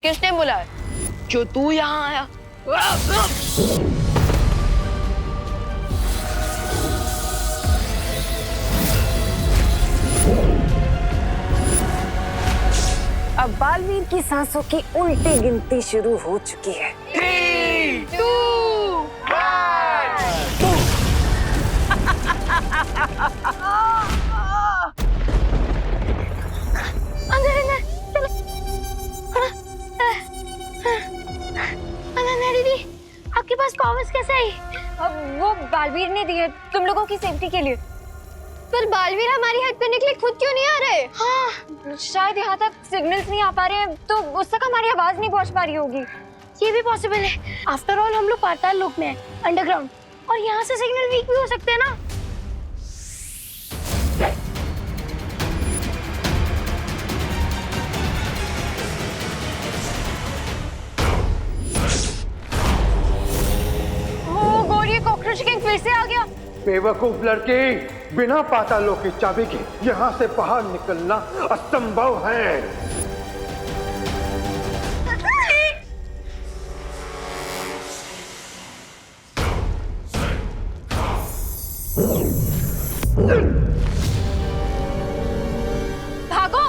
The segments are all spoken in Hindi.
किसने बुलाया? जो तू यहाँ आया। अब बालवीर की सांसों की उल्टी गिनती शुरू हो चुकी है। 3, 2, 1। अंदर अंदर चलो। अनन्या दीदी, आपके पास पावर्स कैसे आई? अब वो बालवीर ने दिए तुम लोगों की सेफ्टी के लिए। पर बालवीर हमारी हेल्प करने के लिए खुद क्यों नहीं आ रहे? हाँ, शायद यहाँ तक सिग्नल्स नहीं आ पा रहे हैं, तो उस तक हमारी आवाज नहीं पहुँच पा रही होगी। ये भी पॉसिबल है। आफ्टर ऑल हम लोग पाताल लोक में हैं, अंडरग्राउंड, और यहाँ से सिग्नल वीक भी हो सकते हैं ना। ओ गौरी, ये कॉकरोच किंग फिर से आ गया। बेवकूफ लड़की, बिना पातालों की चाबी के यहाँ से बाहर निकलना असंभव है। भागो।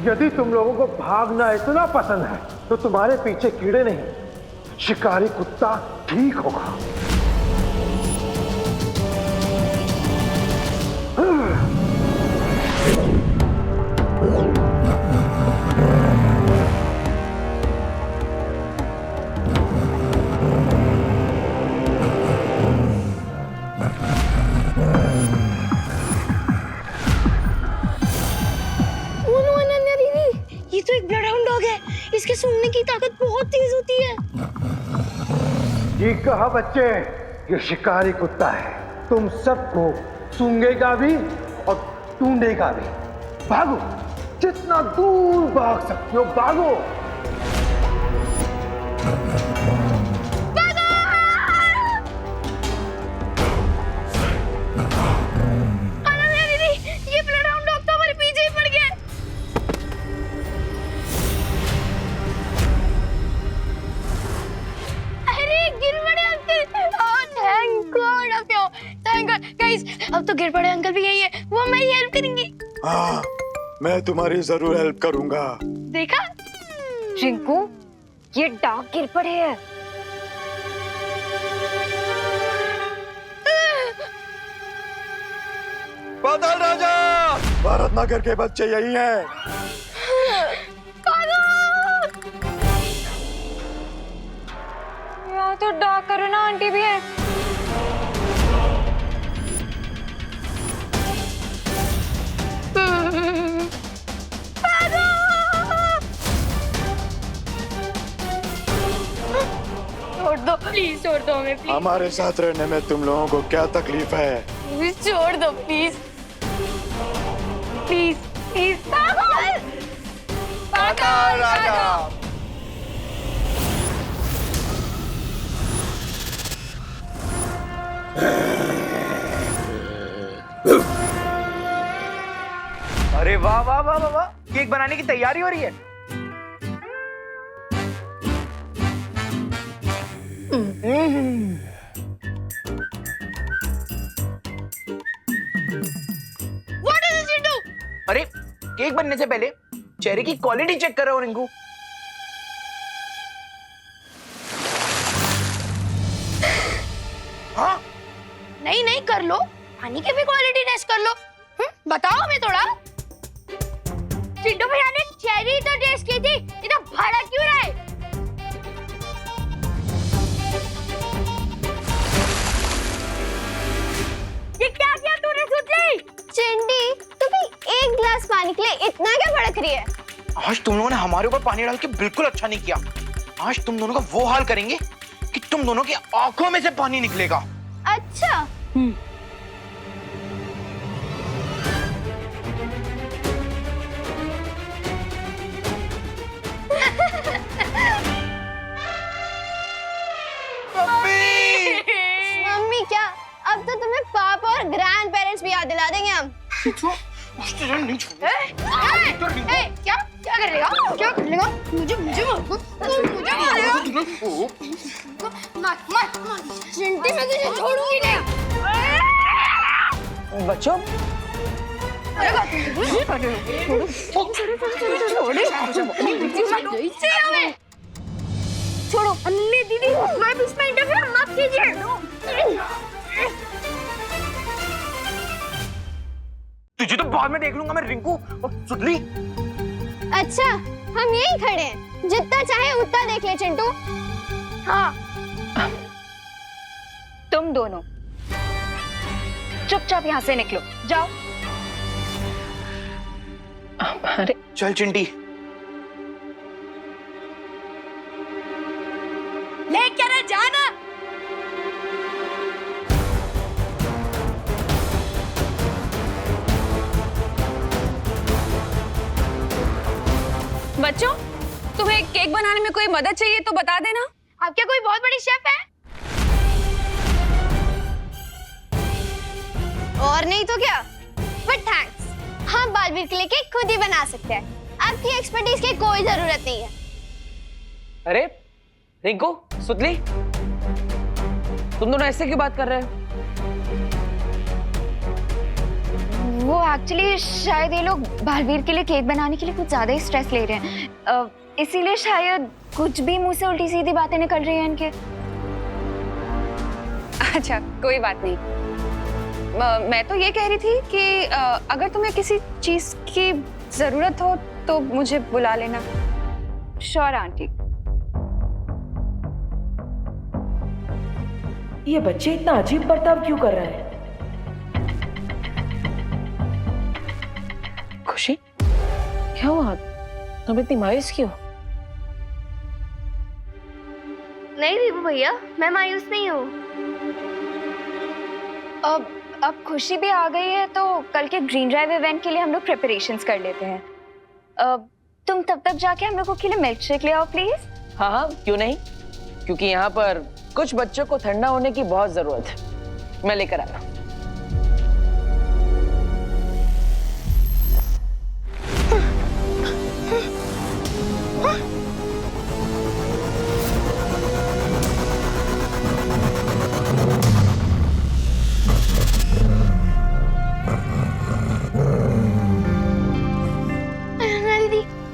यदि तुम लोगों को भागना इतना पसंद है तो तुम्हारे पीछे कीड़े नहीं, शिकारी कुत्ता ठीक होगा। ये तो एक ब्लड हाउंड डॉग है। इसके सूंघने की ताकत बहुत तेज होती है। ठीक कहा बच्चे, ये शिकारी कुत्ता है, तुम सबको सूंघेगा भी और ढूंढेगा भी। भागो, जितना दूर भाग सकते हो भागो। अनन्या दीदी, ये ब्लड हाउंड डॉग तो हमारे पीछे ही पड़ गया। अरे गिर पड़े uncle. Oh thank God, thank God guys, अब तो गिर पड़े अंकल भी यही है, वो हमारी हेल्प करेंगे। हाँ, मैं तुम्हारी जरूर हेल्प करूंगा। देखा? रिंकू, ये डॉग गिर पड़े हैं। पाताल राजा, भारत नगर के बच्चे यही हैं। यहाँ तो डॉग करुणा आंटी भी है। छोड़ दो प्लीज, छोड़ दो हमें प्लीज। हमारे साथ रहने में तुम लोगों को क्या तकलीफ है? प्लीज छोड़ दो प्लीज, प्लीज प्लीज। पाताल राजा। अरे वाह वाह वाह वाह वाह, केक बनाने की तैयारी हो रही है। What is it you do? अरे केक बनने से पहले चेरी की क्वालिटी चेक कर रहा हूँ रिंकू। हाँ नहीं नहीं, कर लो, पानी की भी क्वालिटी टेस्ट कर लो। बताओ हमें थोड़ा। चिंटू भैया ने चेरी तो टेस्ट की थी, इतना भाड़ा क्यों रहा है? ये क्या किया तूने सुतली? चिंटी, तू भी एक गिलास पानी के लिए इतना क्या भड़क रही है? आज तुम लोगों ने हमारे ऊपर पानी डाल के बिल्कुल अच्छा नहीं किया। आज तुम दोनों का वो हाल करेंगे कि तुम दोनों की आंखों में से पानी निकलेगा। अच्छा। अब तो तुम्हें पापा और ग्रैंड पेरेंट्स भी याद दिला देंगे हम। नहीं छोड़। क्या क्या कर लेगा? क्या कर लेगा? मुझे मारेगा। चिंटी मैं तुझे छोड़ूंगी नहीं। बच्चों छोड़ो अन्नी दीदी, मैं भी इसमें इंटरफेयर मत कीजिए। तुझे तो बाद में देख लूंगा मैं, रिंकू और सुतली। अच्छा हम यहीं खड़े हैं, जितना चाहे उतना देख ले चिंटू। हाँ तुम दोनों चुपचाप यहाँ से निकलो, जाओ। अरे चल चिंटी। लेकर जाना। बच्चों, तुम्हें केक बनाने में कोई मदद चाहिए तो बता देना। आप क्या कोई बहुत बड़ी शेफ है? और नहीं तो क्या? बट थैंक्स, हम बालवीर के लिए केक खुद ही बना सकते हैं। आपकी एक्सपर्टीज की कोई जरूरत नहीं है। अरे रिंकू, सुतली, तुम दोनों ऐसे क्यों बात कर रहे हो? वो एक्चुअली शायद ये लोग बालवीर के लिए केक बनाने के लिए कुछ ज्यादा ही स्ट्रेस ले रहे हैं, इसीलिए शायद कुछ भी मुंह से उल्टी सीधी बातें निकल रही हैं इनके। अच्छा कोई बात नहीं। मैं तो ये कह रही थी कि अगर तुम्हें किसी चीज की जरूरत हो तो मुझे बुला लेना। Sure aunty. ये बच्चे इतना अजीब बर्ताव क्यों कर रहे हैं? खुशी, क्या हुआ? तुम इतनी मायूस क्यों? नहीं दीपू भैया, मैं मायूस नहीं हूँ। अब खुशी भी आ गई है तो कल के ग्रीन ड्राइव इवेंट के लिए हम लोग प्रिपरेशंस कर लेते हैं। तुम तब तक जाके हम लोगों के लिए मिल्क शेक ले आओ प्लीज। हाँ हाँ, क्यों नहीं, क्योंकि यहाँ पर कुछ बच्चों को ठंडा होने की बहुत जरूरत है। मैं लेकर आया।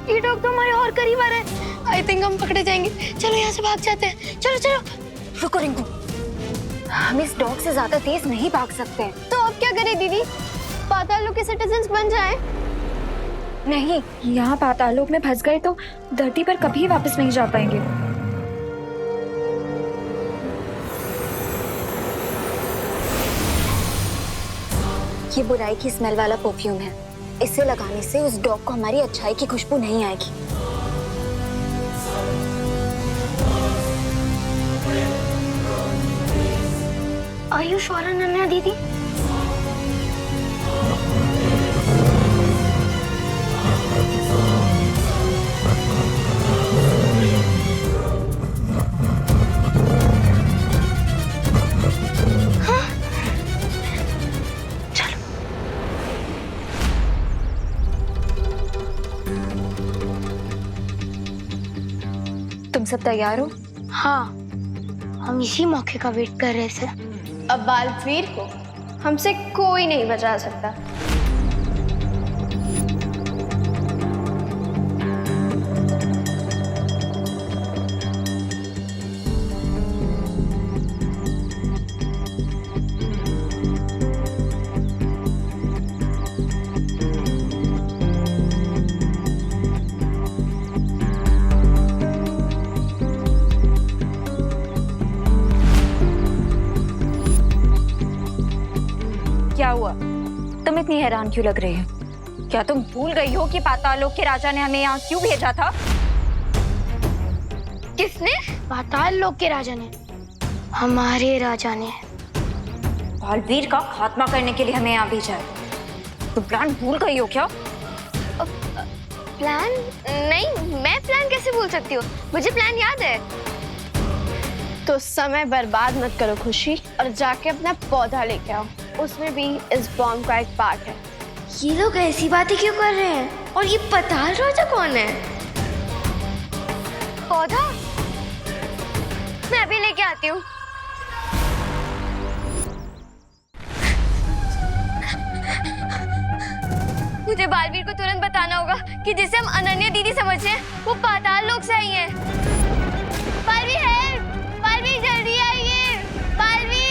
ये डॉग तो हमारे और करीब आ रहा है। आई थिंक हम पकड़े जाएंगे। चलो यहाँ से भाग जाते हैं। चलो चलो। रुको रिंकू, हम इस डॉग से ज्यादा तेज नहीं भाग सकते। तो अब क्या करें दीदी? पाताल लोक के सिटीजन्स बन जाएं? नहीं, यहाँ पाताल लोक में फंस गए तो धरती पर कभी वापस नहीं जा पाएंगे। ये बुराई की स्मेल वाला परफ्यूम है। इसे लगाने से उस डॉग को हमारी अच्छाई की खुशबू नहीं आएगी। Are you sure, अनन्या दीदी? हाँ? चलो। तुम सब तैयार हो? हाँ, हम इसी मौके का वेट कर रहे थे। अब बालवीर को हमसे कोई नहीं बचा सकता। क्या हुआ? तुम इतनी हैरान क्यों लग रही हो? क्या तुम भूल गई हो कि पाताल लोक के राजा ने हमें यहाँ क्यों भेजा था? किसने? पाताल लोक के राजा ने। हमारे राजा ने बालवीर का खात्मा करने के लिए हमें यहाँ भेजा है। तुम प्लान भूल गई हो क्या? प्लान? नहीं, मैं प्लान कैसे भूल सकती हूँ? मुझे प्लान याद है। तो समय बर्बाद मत करो खुशी और जाके अपना पौधा लेके आओ, उसमें भी इस बॉम्ब का एक पार्ट है। ये लोग ऐसी बातें क्यों कर रहे हैं? और ये पताल राजा कौन है? पौधा मैं अभी लेके आती हूँ। मुझे बालवीर को तुरंत बताना होगा कि जिसे हम अनन्या दीदी समझते हैं वो पाताल लोक से आई है। बालवीर है, बालवीर जल्दी आइए, बालवीर।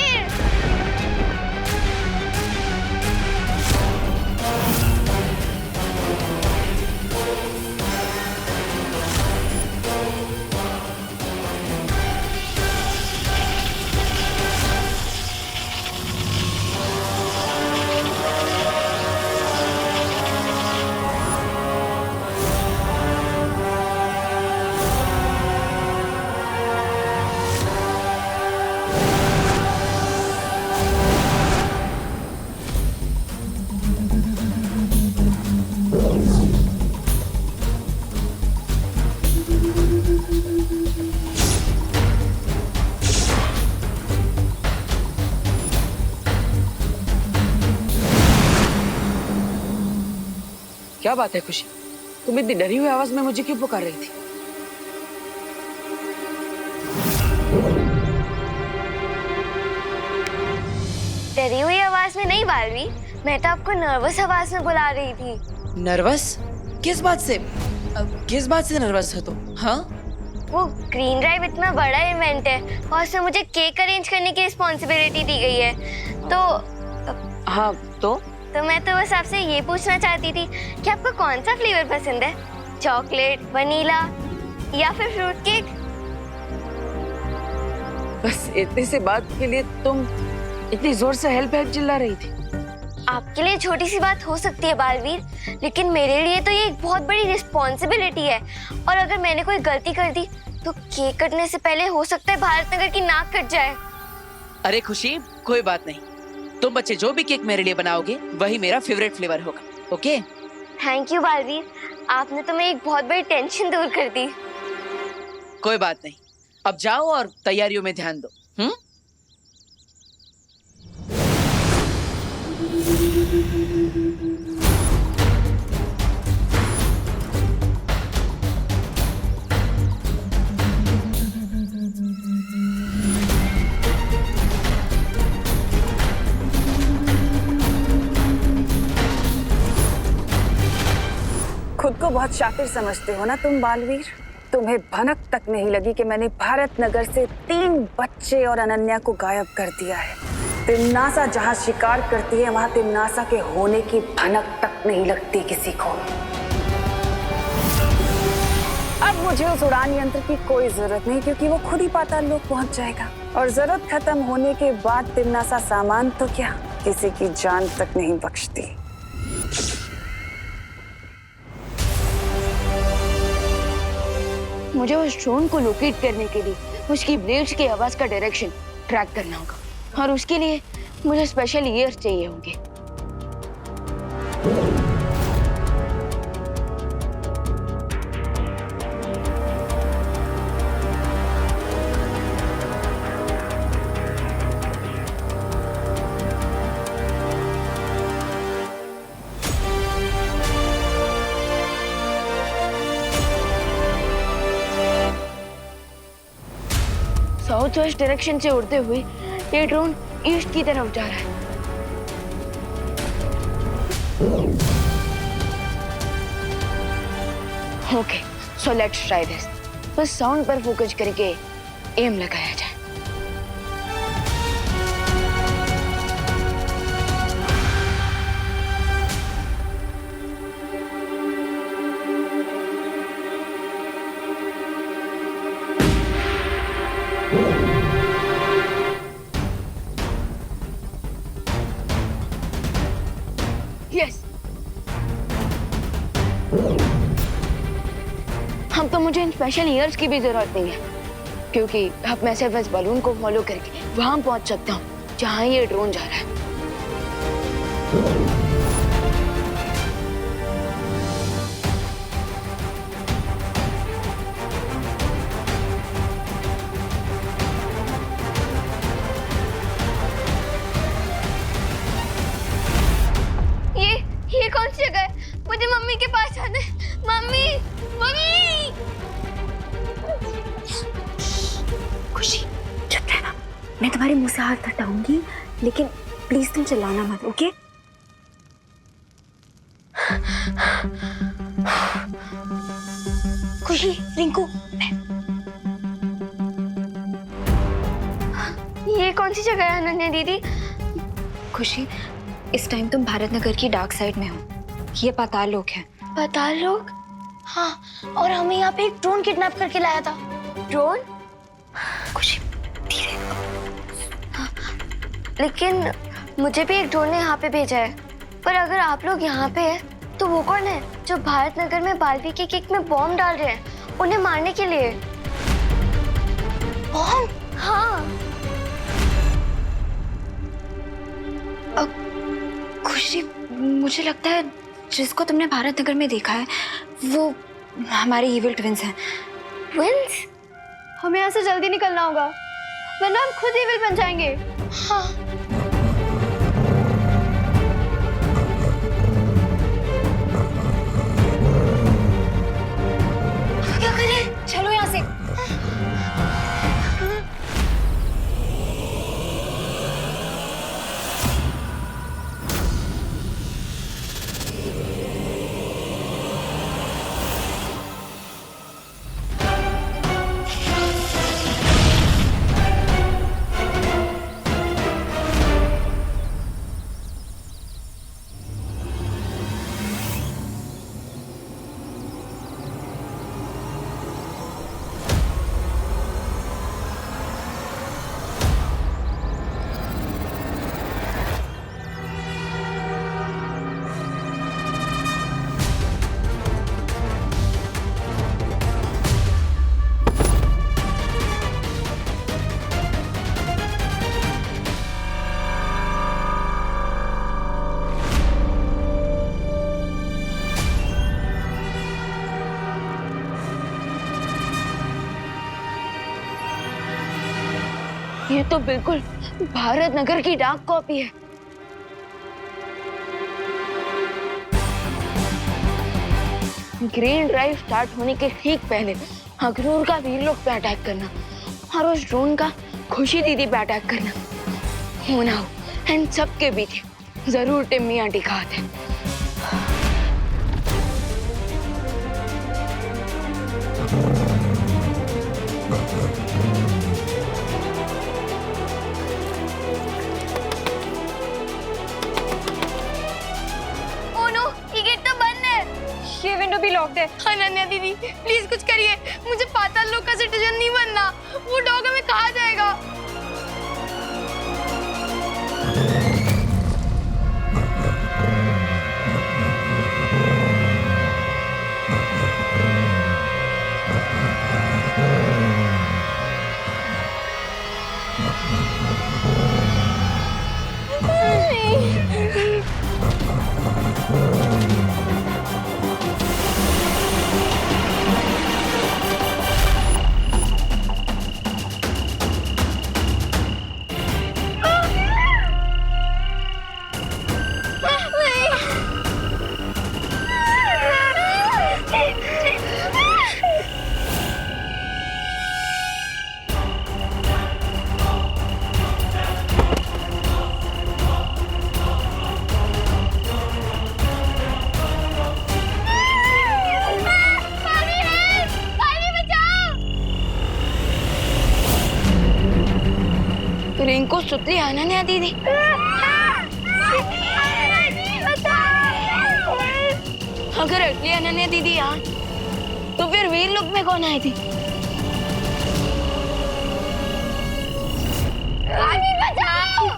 क्या बात है खुशी, तुम इतनी डरी हुई आवाज में मुझे क्यों पुकार रही थी? डरी हुई आवाज में नहीं बालवीर, मैं तो आपको नर्वस आवाज में बुला रही थी। नर्वस? किस बात से? किस बात से नर्वस हो तुम? हाँ, वो ग्रीन ड्राइव इतना बड़ा इवेंट है और उसमें मुझे केक अरेंज करने की रिस्पॉन्सिबिलिटी दी गई है, तो हाँ तो मैं तो बस आपसे ये पूछना चाहती थी कि आपको कौन सा फ्लेवर पसंद है, चॉकलेट, वनीला या फिर फ्रूट केक? बस इतनी सी बात के लिए तुम इतनी जोर से हेल्प हेल्प चिल्ला रही थी? आपके लिए छोटी सी बात हो सकती है बालवीर, लेकिन मेरे लिए तो ये एक बहुत बड़ी रिस्पॉन्सिबिलिटी है और अगर मैंने कोई गलती कर दी तो केक कटने से पहले हो सकता है भारत नगर की नाक कट जाए। अरे खुशी, कोई बात नहीं, तुम बच्चे जो भी केक मेरे लिए बनाओगे वही मेरा फेवरेट फ्लेवर होगा। ओके? थैंक यू बालवीर, आपने तो मेरी एक बहुत बड़ी टेंशन दूर कर दी। कोई बात नहीं, अब जाओ और तैयारियों में ध्यान दो। खुद को बहुत शातिर समझते हो ना तुम बालवीर। तुम्हें भनक तक नहीं लगी कि मैंने भारत नगर से 3 बच्चे और अनन्या को गायब कर दिया है। तिम्नासा जहाँ शिकार करती है वहाँ तिम्नासा के होने की भनक तक नहीं लगती किसी को। अब मुझे उस उड़ान यंत्र की कोई जरूरत नहीं, क्योंकि वो खुद ही पाताल लोक पहुँच जाएगा और जरूरत खत्म होने के बाद तिम्नासा सामान तो क्या, किसी की जान तक नहीं बख्शती। मुझे उस ड्रोन को लोकेट करने के लिए उसकी ब्लेड्स की आवाज का डायरेक्शन ट्रैक करना होगा और उसके लिए मुझे स्पेशल ईयर्स चाहिए होंगे। साउथ वेस्ट डायरेक्शन से उड़ते हुए ये ड्रोन ईस्ट की तरफ जा रहा है। Okay, so let's try this. बस साउंड पर फोकस करके एम लगाया जाए। यस, हम तो मुझे इन स्पेशल ईयर्स की भी जरूरत नहीं है, क्योंकि अब मैं सिर्फ इस बलून को फॉलो करके वहां पहुंच सकता हूँ जहां ये ड्रोन जा रहा है। से हाथ हटाऊंगी, लेकिन प्लीज तुम चिल्लाना मत, ओके? खुशी, रिंकू, ये कौन सी जगह है अनन्या दीदी? खुशी, इस टाइम तुम भारत नगर की डार्क साइड में हो। ये पाताल लोक है। पाताल लोक? हाँ, और हमें यहाँ पे एक ड्रोन किडनैप करके लाया था। ड्रोन? खुशी धीरे। हाँ, लेकिन मुझे भी एक ड्रोन ने यहाँ पे भेजा है। पर अगर आप लोग यहाँ पे हैं, तो वो कौन है जो भारत नगर में बालवी के केक में बॉम्ब डाल रहे हैं उन्हें मारने के लिए? बॉम्ब? हाँ। खुशी, मुझे लगता है जिसको तुमने भारत नगर में देखा है वो हमारे इविल ट्विंस हैं। ट्विंस? हमें यहाँ से जल्दी निकलना होगा, वरना हम खुद इविल बन जाएंगे। हाँ। क्या करें? चलो यहाँ से। ये तो बिल्कुल भारत नगर की डाक कॉपी है। ग्रीन ड्राइव स्टार्ट होने के ठीक पहले अखनूर का वीरलोक पे अटैक करना और उस ड्रोन का खुशी दीदी पे अटैक करना होना हो, एंड सबके बीच जरूर टिम्मी आंटी का हाथ है। ये विंडो भी लॉक्ड है। अनन्या दीदी, प्लीज कुछ करिए, मुझे पाताल लोक का सिटीजन नहीं बनना। वो डॉग हमें खा जाएगा। रिंकू सुतली अनन्या दीदी। अगर असली अनन्या दीदी यहाँ तो फिर वीरलोक में कौन आई थी? बचाओ!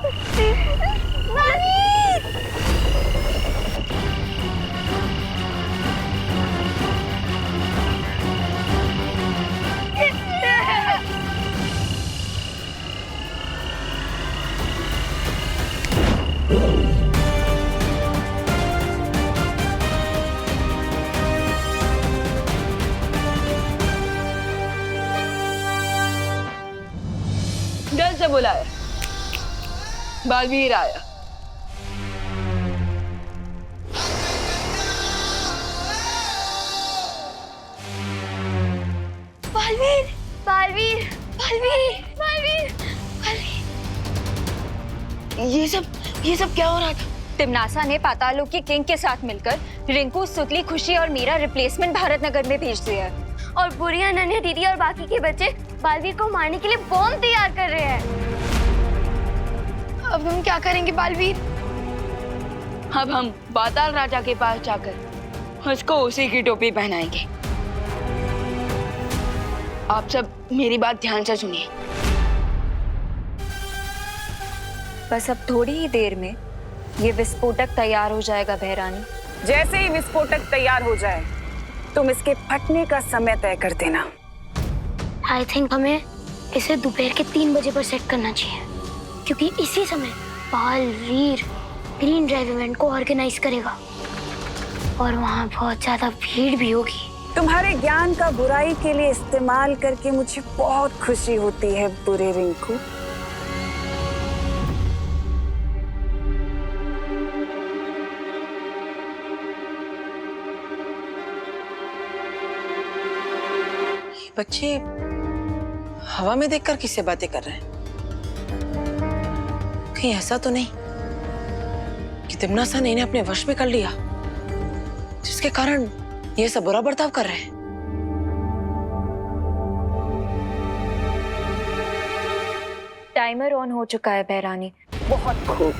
जल्द से बुलाया, बालवीर आया। बालवीर, बालवीर, बालवीर, बालवीर, बालवीर। ये सब क्या हो रहा था? तिमनासा ने पाताल लोक की किंग के साथ मिलकर रिंकू, सुतली, खुशी और मीरा रिप्लेसमेंट भारत नगर में भेज दिया है। और बुरी अनन्या दीदी और बाकी के बच्चे बालवीर को मारने के लिए बॉम्ब तैयार कर रहे हैं। अब हम क्या करेंगे बालवीर? अब हम पाताल राजा के पास जाकर उसको उसी की टोपी पहनाएंगे। आप सब मेरी बात ध्यान से सुनिए। बस अब थोड़ी ही देर में ये विस्फोटक तैयार हो जाएगा बहरानी। जैसे ही विस्फोटक तैयार हो जाए तुम इसके फटने का समय तय कर देना। आई थिंक हमें इसे दोपहर के 3 बजे पर सेट करना चाहिए, क्योंकि इसी समय बालवीर ग्रीन ड्राइव इवेंट को ऑर्गेनाइज करेगा और वहाँ बहुत ज्यादा भीड़ भी होगी। तुम्हारे ज्ञान का बुराई के लिए इस्तेमाल करके मुझे बहुत खुशी होती है बुरे रिंकू। बच्चे हवा में देखकर किससे बातें कर रहे हैं? कहीं ऐसा तो नहीं कि तिमनासा ने इन्हें अपने वश में कर लिया, जिसके कारण ये सब बुरा बर्ताव कर रहे हैं? टाइमर ऑन हो चुका है बहरानी। बहुत खूब।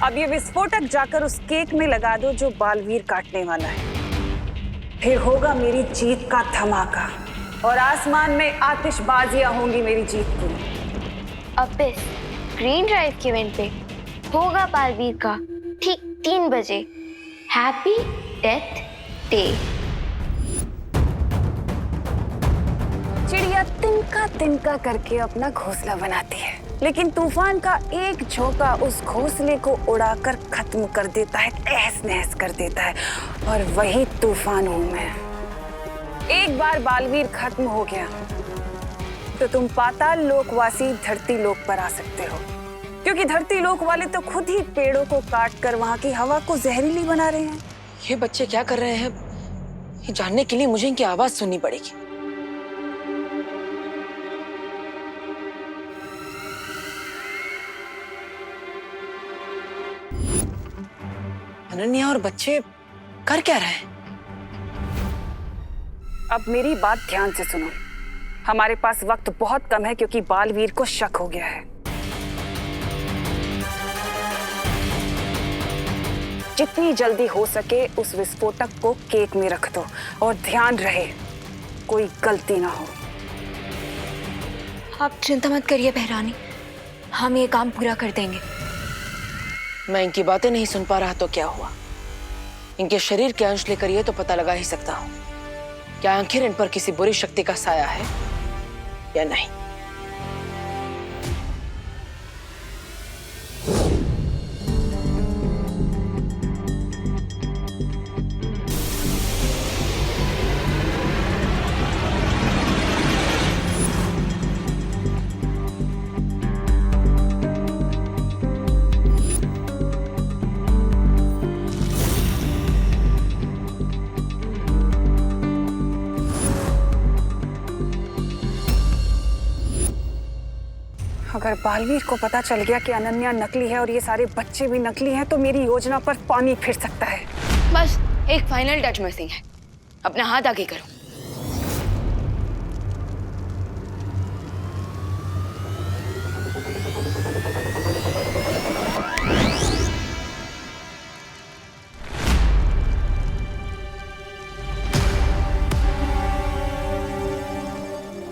अब ये विस्फोटक जाकर उस केक में लगा दो जो बालवीर काटने वाला है। फिर होगा मेरी जीत का धमाका और आसमान में आतिशबाजियां होंगी मेरी जीत की। अब इस ग्रीन ड्राइव के इवेंट पे होगा बालवीर का ठीक 3 बजे हैप्पी डेथ डे। चिड़िया तिनका तिनका करके अपना घोंसला बनाती है, लेकिन तूफान का एक झोंका उस घोंसले को उड़ाकर खत्म कर देता है, तहस नहस कर देता है। और वही तूफान हूं मैं। एक बार बालवीर खत्म हो गया तो तुम पाताल लोकवासी धरती लोक पर आ सकते हो, क्योंकि धरती लोक वाले तो खुद ही पेड़ों को काट कर वहां की हवा को जहरीली बना रहे हैं। ये बच्चे क्या कर रहे हैं, ये जानने के लिए मुझे इनकी आवाज सुननी पड़ेगी। अनन्या और बच्चे कर क्या रहे हैं? अब मेरी बात ध्यान से सुनो। हमारे पास वक्त बहुत कम है, क्योंकि बालवीर को शक हो गया है। जितनी जल्दी हो सके उस विस्फोटक को केक में रख दो, और ध्यान रहे कोई गलती ना हो। आप चिंता मत करिए बहरानी, हम ये काम पूरा कर देंगे। मैं इनकी बातें नहीं सुन पा रहा तो क्या हुआ? इनके शरीर के अंश लेकर ये तो पता लगा ही सकता हूं, क्या आखिर इन पर किसी बुरी शक्ति का साया है या नहीं। अगर बालवीर को पता चल गया कि अनन्या नकली है और ये सारे बच्चे भी नकली हैं, तो मेरी योजना पर पानी फिर सकता है। बस एक फाइनल टच मिसिंग है, अपना हाथ आगे करो।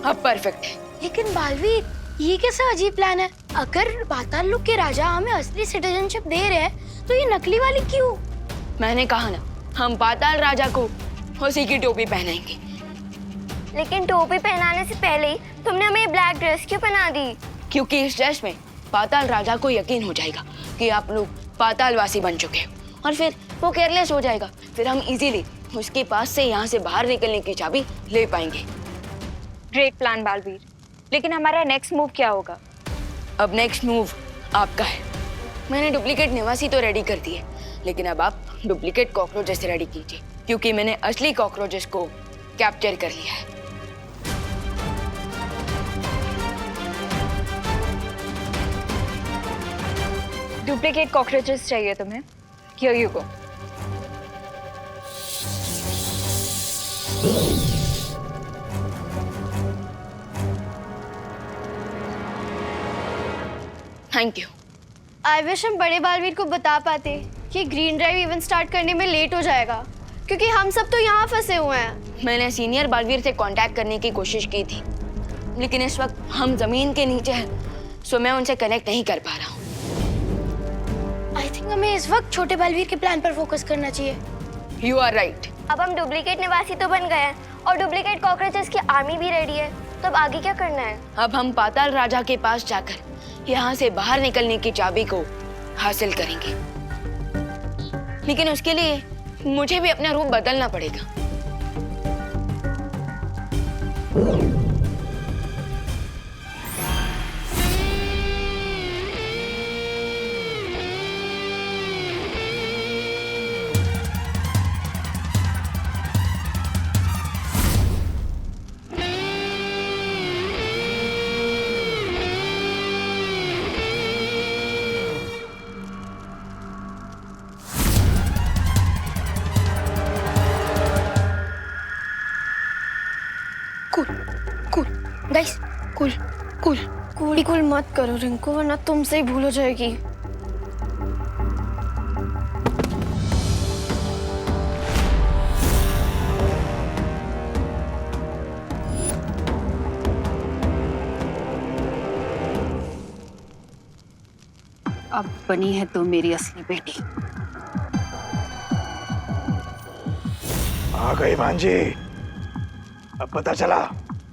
अब परफेक्ट है। लेकिन बालवीर, ये कैसा अजीब प्लान है? अगर पाताल लोक के राजा हमें असली सिटीजनशिप दे रहे हैं तो ये नकली वाली क्यों? मैंने कहा ना, हम पाताल राजा को उसी की टोपी पहनाएंगे। लेकिन टोपी पहनाने से पहले ही तुमने हमें ब्लैक ड्रेस क्यों पहना दी? क्योंकि इस ड्रेस में पाताल राजा को यकीन हो जाएगा कि आप लोग पातालवासी बन चुके हो, और फिर वो केयरलेस हो जाएगा। फिर हम इजीली उसके पास से यहाँ से बाहर निकलने की चाबी ले पाएंगे। ग्रेट प्लान बालवीर, लेकिन हमारा नेक्स्ट मूव क्या होगा? अब नेक्स्ट मूव आपका है। मैंने डुप्लीकेट निवासी तो रेडी कर दिए, लेकिन अब आप डुप्लीकेट कॉकरोचेस रेडी कीजिए, क्योंकि मैंने असली कॉकरोचेस को कैप्चर कर लिया है। डुप्लीकेट कॉकरोचेस चाहिए तुम्हें? Here you go. Thank you. I wish हम बड़े बालवीर को बता पाते कि ग्रीन ड्राइव इवेंट स्टार्ट करने में लेट हो जाएगा, क्योंकि हम सब तो यहाँ फंसे हुए हैं। मैंने सीनियर बालवीर से कांटेक्ट करने की कोशिश की थी, लेकिन इस वक्त हम जमीन के नीचे हैं, सो मैं उनसे कनेक्ट नहीं कर पा रहा हूँ। आई थिंक हमें इस वक्त छोटे बालवीर के प्लान पर फोकस करना चाहिए। You are right. अब हम डुप्लीकेट निवासी तो बन गए हैं और डुप्लीकेट कॉकरोचेस की आर्मी भी रेडी है, तो अब आगे क्या करना है? अब हम पाताल राजा के पास जाकर यहाँ से बाहर निकलने की चाबी को हासिल करेंगे, लेकिन उसके लिए मुझे भी अपना रूप बदलना पड़ेगा। गाइस, कूल मत करो रिंकू, वरना तुमसे ही भूल हो जाएगी। अब बनी है तो मेरी असली बेटी। आ गई भांजी। अब पता चला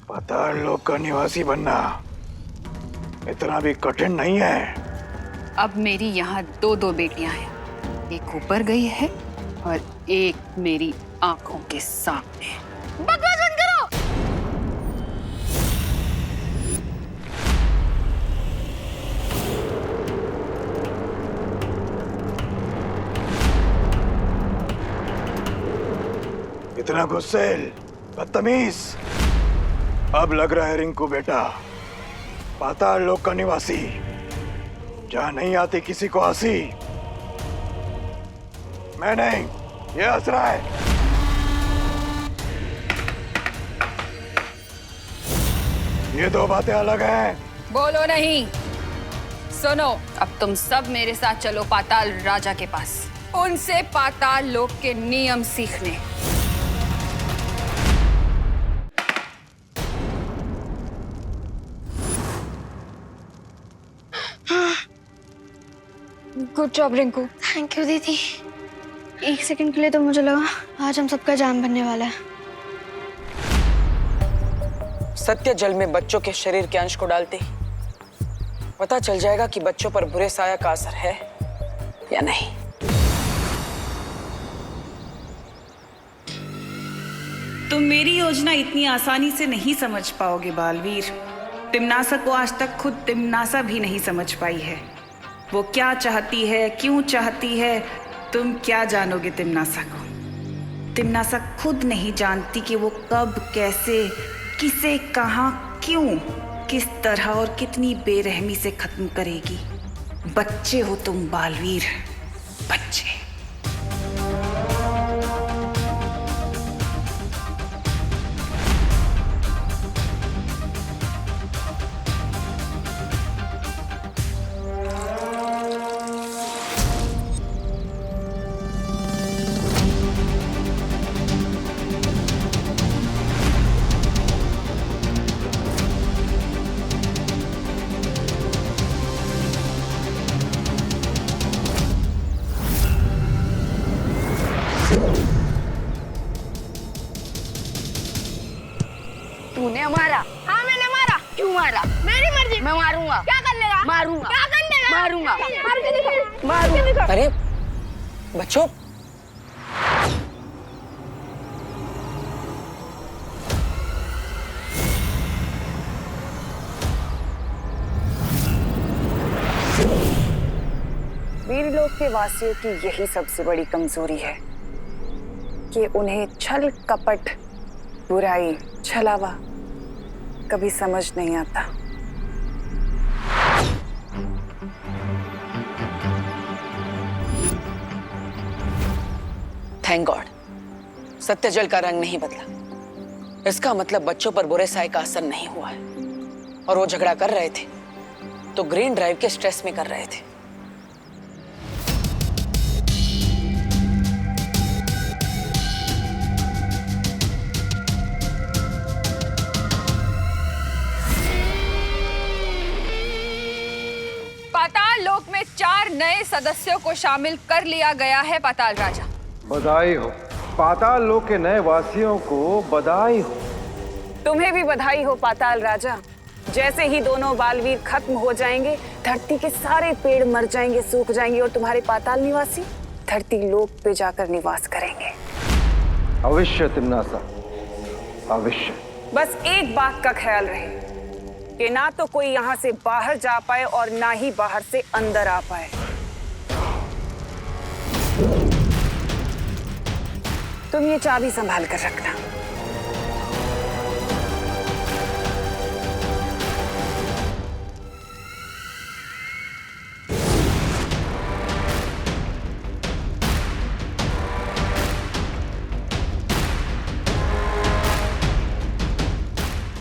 पाताल लोक का निवासी बनना इतना भी कठिन नहीं है। अब मेरी यहाँ दो बेटियां हैं, एक ऊपर गई है और एक मेरी आंखों के सामने। बकवास बंद करो। इतना गुस्सेल, बदतमीज। अब लग रहा है रिंकू बेटा पाताल लोक का निवासी, जहां नहीं आती किसी को हंसी। मैं नहीं, ये हंस रहा है। ये दो बातें अलग हैं। बोलो नहीं, सुनो। अब तुम सब मेरे साथ चलो पाताल राजा के पास, उनसे पाताल लोक के नियम सीखने। Good job Rinku. Thank you दीदी। एक सेकंड के लिए तो मुझे लगा आज हम सबका जान बनने वाला है। सत्य जल में बच्चों के शरीर के अंश को डालते ही पता चल जाएगा कि बच्चों पर बुरे साया का असर है या नहीं। तुम मेरी योजना इतनी आसानी से नहीं समझ पाओगे बालवीर। तिम्नासा को आज तक खुद तिम्नासा भी नहीं समझ पाई है। वो क्या चाहती है, क्यों चाहती है, तुम क्या जानोगे तिम्नासा को? तिम्नासा खुद नहीं जानती कि वो कब, कैसे, किसे, कहाँ, क्यों, किस तरह और कितनी बेरहमी से खत्म करेगी। बच्चे हो तुम बालवीर, बच्चे। तूने मारा? हाँ मैंने मारा। क्यों मारा? मेरी मर्जी। मैं मारूंगा। क्या कर लेगा? मारूंगा। क्या कर लेगा? मारूंगा। मार के दिखा। मारूंगा। अरे बच्चों, वीरलोक के वासियों की यही सबसे बड़ी कमजोरी है कि उन्हें छल कपट, बुराई, छलावा कभी समझ नहीं आता। थैंक गॉड सत्य जल का रंग नहीं बदला। इसका मतलब बच्चों पर बुरे साए का असर नहीं हुआ है। और वो झगड़ा कर रहे थे तो ग्रीन ड्राइव के स्ट्रेस में कर रहे थे। पाताल लोक में 4 नए सदस्यों को शामिल कर लिया गया है पाताल राजा। बधाई हो पाताल लोक के नए वासियों को, बधाई हो। तुम्हें भी बधाई हो पाताल राजा। जैसे ही दोनों बालवीर खत्म हो जाएंगे, धरती के सारे पेड़ मर जाएंगे, सूख जाएंगे और तुम्हारे पाताल निवासी धरती लोक पे जाकर निवास करेंगे। अवश्य तिम्नासा, अवश्य। बस एक बात का ख्याल रहे कि ना तो कोई यहाँ से बाहर जा पाए और ना ही बाहर से अंदर आ पाए। तुम ये चाबी संभाल कर रखना।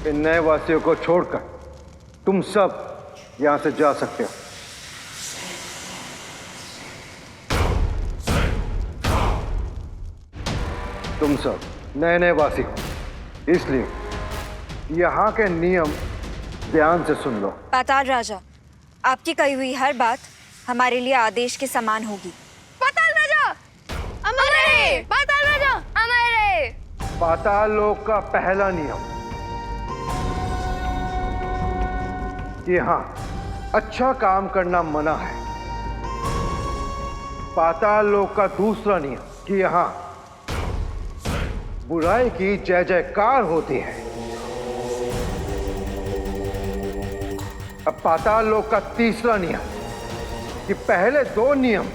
इन नए वासियों को छोड़कर तुम सब यहां से जा सकते हो। तुम सब नए नए वासी हो, इसलिए यहाँ के नियम ध्यान से सुन लो। पाताल राजा, आपकी कही हुई हर बात हमारे लिए आदेश के समान होगी। पाताल राजा अमर रहे! पाताल राजा अमर रहे! पाताल लोक का पहला नियम कि हाँ, अच्छा काम करना मना है। पाताल लोक का दूसरा नियम कि यहाँ बुराई की जय जयकार होती है। अब पाताल लोक का तीसरा नियम कि पहले 2 नियम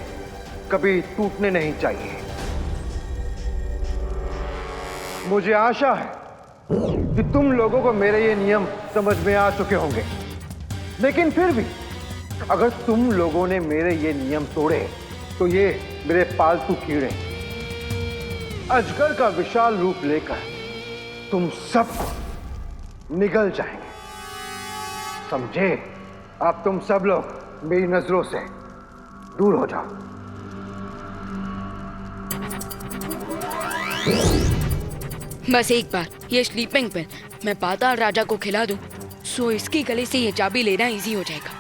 कभी टूटने नहीं चाहिए। मुझे आशा है कि तुम लोगों को मेरे ये नियम समझ में आ चुके होंगे, लेकिन फिर भी अगर तुम लोगों ने मेरे ये नियम तोड़े तो ये मेरे पालतू कीड़े अजगर का विशाल रूप लेकर तुम सबको निगल जाएंगे। समझे? अब तुम सब लोग मेरी नजरों से दूर हो जाओ। बस एक बार ये स्लीपिंग पिल मैं पाताल राजा को खिला दूं, सो इसकी गले से ये चाबी लेना इजी हो जाएगा।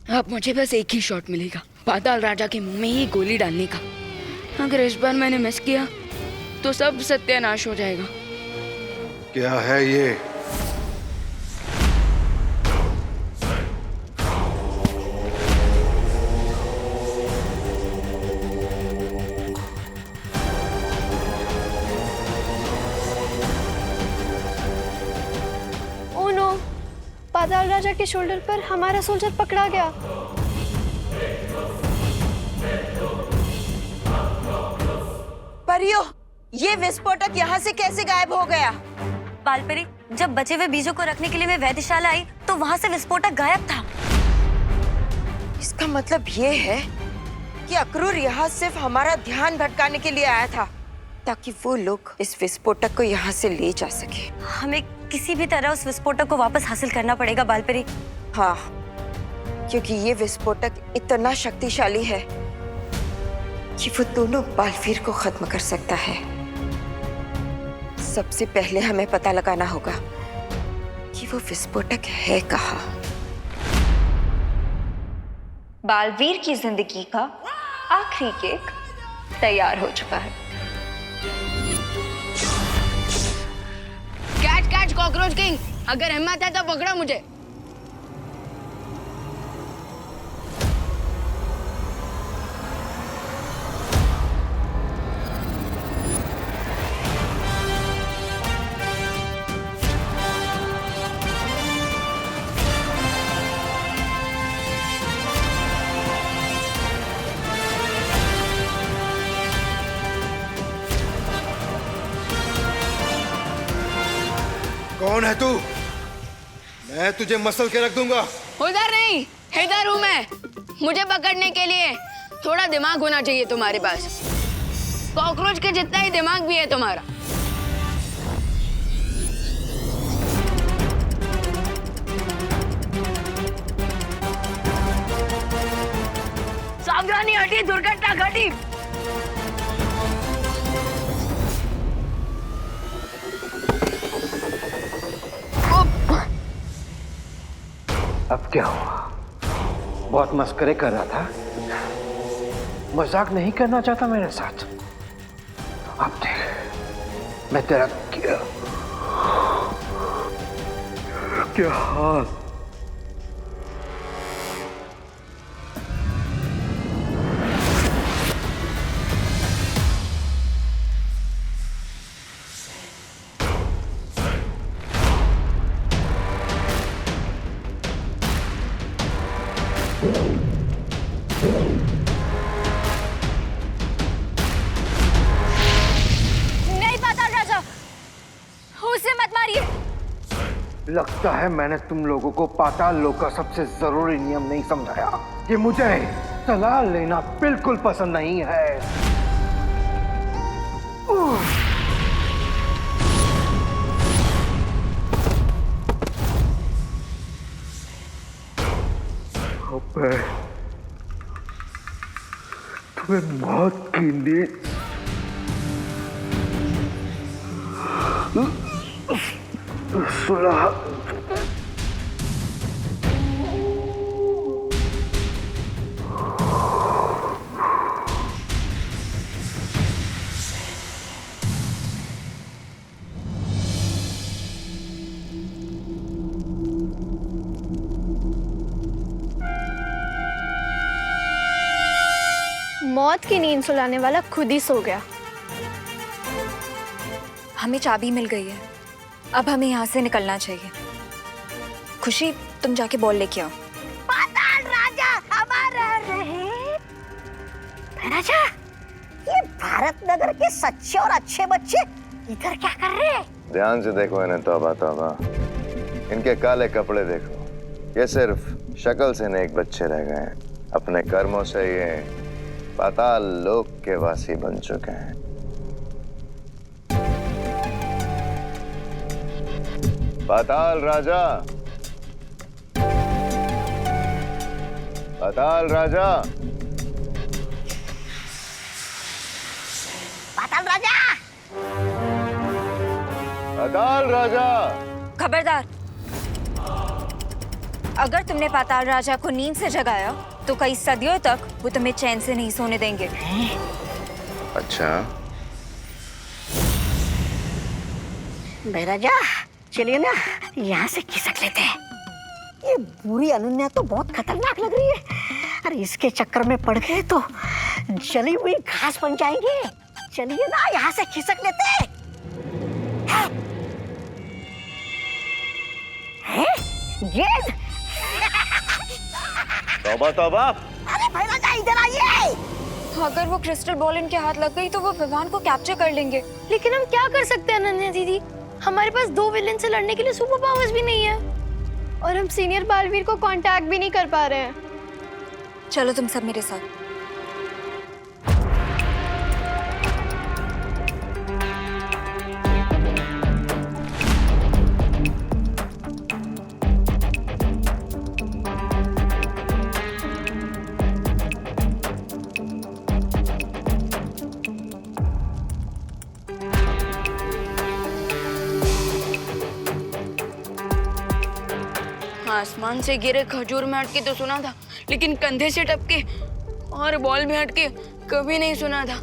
अब मुझे बस एक ही शॉट मिलेगा, पाताल राजा के मुंह में ही गोली डालने का। अगर इस बार मैंने मिस किया तो सब सत्यानाश हो जाएगा। क्या है ये? ओह नो, पाताल राजा के शोल्डर पर हमारा सोल्जर पकड़ा गया। परियो, ये विस्फोटक यहाँ से कैसे गायब हो गया? बालपरी, जब बचे हुए बीजों को रखने के लिए मैं वैद्यशाला आई तो वहाँ से विस्फोटक गायब था। इसका मतलब ये है कि अक्रूर यहाँ सिर्फ हमारा ध्यान भटकाने के लिए आया था, ताकि वो लोग इस विस्फोटक को यहाँ से ले जा सके। हमें किसी भी तरह उस विस्फोटक को वापस हासिल करना पड़ेगा बालपरी। हाँ, क्योंकि ये विस्फोटक इतना शक्तिशाली है कि वो दोनों बालवीर को खत्म कर सकता है। सबसे पहले हमें पता लगाना होगा कि वो विस्फोटक है कहाँ। बालवीर की जिंदगी का आखिरी केक तैयार हो चुका है। कैच कैच कॉकरोच किंग, अगर हिम्मत है तो पकड़ो मुझे। कौन है तू? मैं तुझे मसल के रख दूंगा। उधर नहीं, इधर हूँ मैं। मुझे पकड़ने के लिए थोड़ा दिमाग होना चाहिए तुम्हारे पास। कॉकरोच के जितना ही दिमाग भी है तुम्हारा। सावधानी, हटी, दुर्घटना घटी। अब क्या हुआ? बहुत मस्करे कर रहा था, मजाक नहीं करना चाहता मेरे साथ। अब देख मैं तेरा क्या हाल। नहीं पाताल राजा, उसे मत मारिए। लगता है मैंने तुम लोगों को पाताल लोक का सबसे जरूरी नियम नहीं समझाया कि मुझे सलाह लेना बिल्कुल पसंद नहीं है। अबे, तुम्हें मौत की नींद सुला। मौत की नींद सुलाने वाला खुद ही सो गया। हमें चाबी मिल गई है, अब हमें यहाँ से निकलना चाहिए। खुशी, तुम जाके बॉल लेके आओ। पाताल राजा हमारा रहे। राजा, ये भारत नगर के सच्चे और अच्छे बच्चे इधर क्या कर रहे हैं? ध्यान से देखो इन्हें, तौबा तौबा। इनके काले कपड़े देखो, ये सिर्फ शक्ल से नेक बच्चे रह गए हैं। अपने कर्मों से ये पाताल लोक के वासी बन चुके हैं। पाताल राजा, पाताल राजा, पाताल राजा, पाताल राजा। खबरदार, अगर तुमने पाताल राजा को नींद से जगाया तो कई सदियों तक वो तुम्हें चैन से नहीं सोने देंगे। अच्छा, राजा चलिए ना, यहाँ से खिसक लेते हैं। ये बुरी अनन्या तो बहुत खतरनाक लग रही है। अरे इसके चक्कर में पड़ गए तो जली हुई घास बन जाएंगे। चलिए ना, यहाँ से खिसक लेते हैं। गेंद। तौबा तौबा। अरे भाई राजा इधर आइए। अगर वो क्रिस्टल बॉल इनके हाथ लग गई तो वो विवान को कैप्चर कर लेंगे। लेकिन हम क्या कर सकते हैं अनन्या दीदी? हमारे पास 2 विलेन से लड़ने के लिए सुपर पावर्स भी नहीं है, और हम सीनियर बालवीर को कांटेक्ट भी नहीं कर पा रहे हैं। चलो तुम सब मेरे साथ। आसमान से गिरे खजूर में हटके तो सुना था, लेकिन कंधे से टपके और बॉल में हटके कभी नहीं सुना था।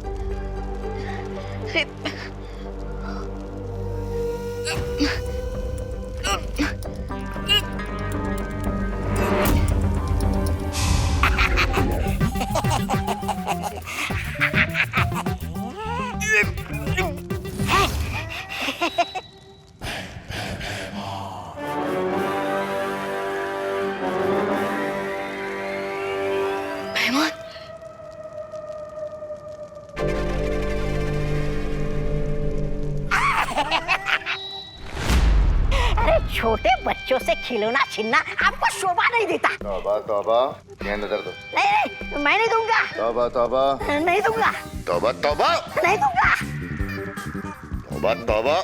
छोटे बच्चों से खिलौना छीनना आपको शोभा नहीं देता। तौबा तौबा, ये नजर दो। नहीं, मैं नहीं दूंगा। तौबा तौबा, नहीं दूंगा। तौबा तौबा, नहीं दूंगा। तौबा तौबा।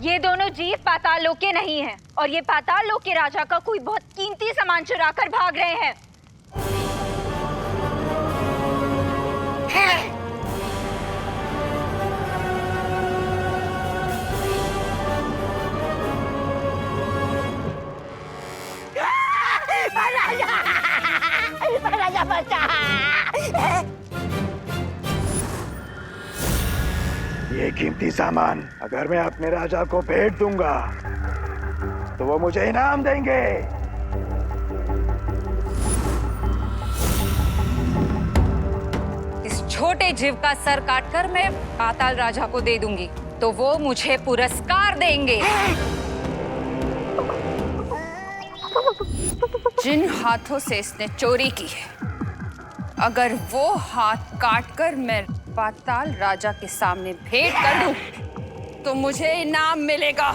ये दोनों जीव पाताल लोक के नहीं हैं और ये पाताल लोक के राजा का कोई बहुत कीमती सामान चुरा कर भाग रहे हैं। राजा बचा। ये कीमती सामान अगर मैं अपने राजा को भेंट दूंगा तो वो मुझे इनाम देंगे। इस छोटे जीव का सर काटकर मैं पाताल राजा को दे दूंगी तो वो मुझे पुरस्कार देंगे। जिन हाथों से इसने चोरी की है, अगर वो हाथ काटकर मैं पाताल राजा के सामने भेंट कर दूं, तो मुझे इनाम मिलेगा।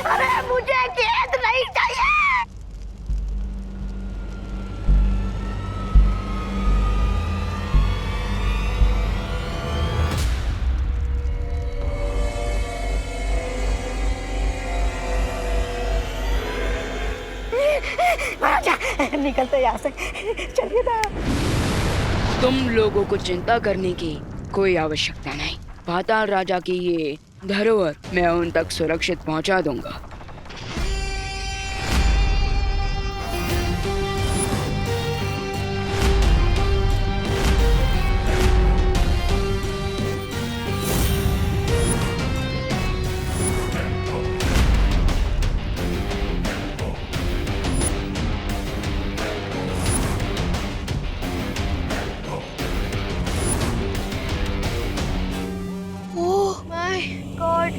अरे मुझे गेंद नहीं चाहिए। राजा निकलते यहाँ से, चलिए ना। तुम लोगों को चिंता करने की कोई आवश्यकता नहीं। पाताल राजा की ये धरोहर मैं उन तक सुरक्षित पहुंचा दूंगा। Oh my God!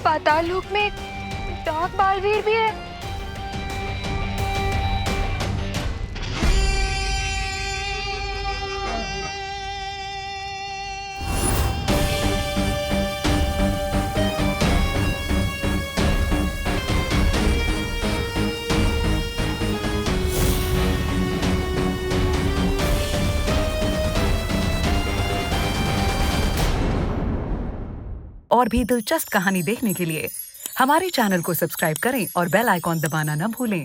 पाताल लोक में डार्क बालवीर भी है। और भी दिलचस्प कहानी देखने के लिए हमारे चैनल को सब्सक्राइब करें और बेल आइकॉन दबाना न भूलें।